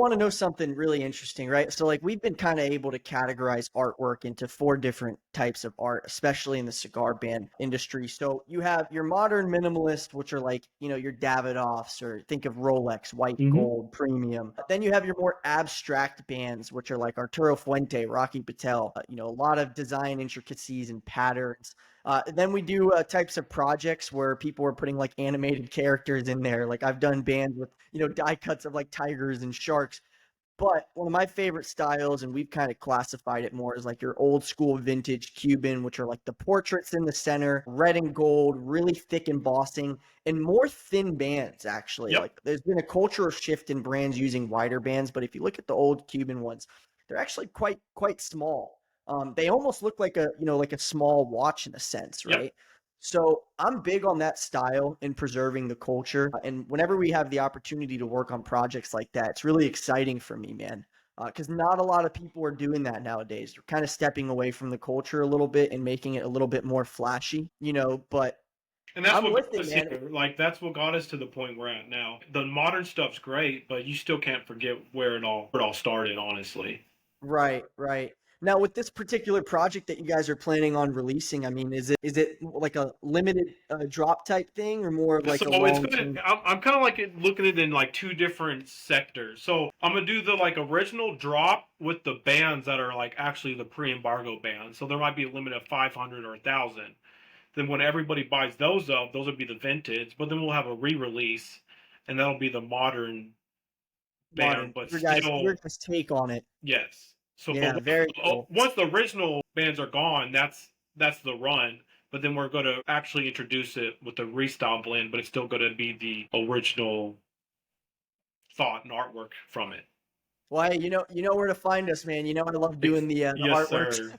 want to know something really interesting, right? So, like, we've been kind of able to categorize artwork into four different types of art, especially in the cigar band industry. So, you have your modern minimalist, which are like, your Davidoffs, or think of Rolex, white Hmm. gold, premium. Then you have your more abstract bands, which are like Arturo Fuente, Rocky Patel, a lot of design intricacies and patterns. Then we do types of projects where people are putting like animated characters in there. Like I've done bands with, die cuts of like tigers and sharks. But one of my favorite styles, and we've kind of classified it more as like your old school vintage Cuban, which are like the portraits in the center, red and gold, really thick embossing, and more thin bands, actually. Yep. Like there's been a cultural shift in brands using wider bands, but if you look at the old Cuban ones, they're actually quite small. They almost look like like a small watch in a sense, Yep. right? So I'm big on that style in preserving the culture. And whenever we have the opportunity to work on projects like that, it's really exciting for me, man. Because not a lot of people are doing that nowadays. They're kind of stepping away from the culture a little bit and making it a little bit more flashy, but And that's I'm what with got it, us man. here. Like that's what got us to the point we're at now. The modern stuff's great, but you still can't forget where it all started, honestly. Right, right. Now, with this particular project that you guys are planning on releasing, I mean, is it like a limited drop type thing or more of like So a it's long gonna. term? I'm kind of like looking at it in like two different sectors. So I'm gonna do the like original drop with the bands that are like actually the pre-embargo bands. So there might be a limit of 500 or 1,000. Then when everybody buys those up, those would be the vintage. But then we'll have a re-release, and that'll be the modern band. Modern? But Your still, guys take on it. yes. So, but Yeah, very cool. once the original bands are gone, that's the run. But then we're going to actually introduce it with the restyle blend, but it's still going to be the original thought and artwork from it. Well, hey, you know where to find us, man. You know I love doing the Yes, artwork. sir.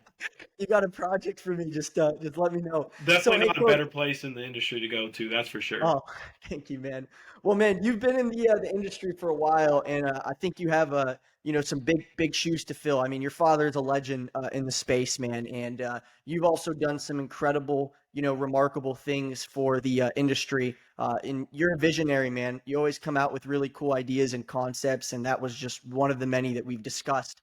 You got a project for me? Just let me know. So, Definitely hey, not a Corey. better place in the industry to go to. That's for sure. Oh, thank you, man. Well, man, you've been in the industry for a while, and I think you have some big shoes to fill. I mean, your father is a legend in the space, man, and you've also done some incredible, remarkable things for the industry. And you're a visionary, man. You always come out with really cool ideas and concepts, and that was just one of the many that we've discussed.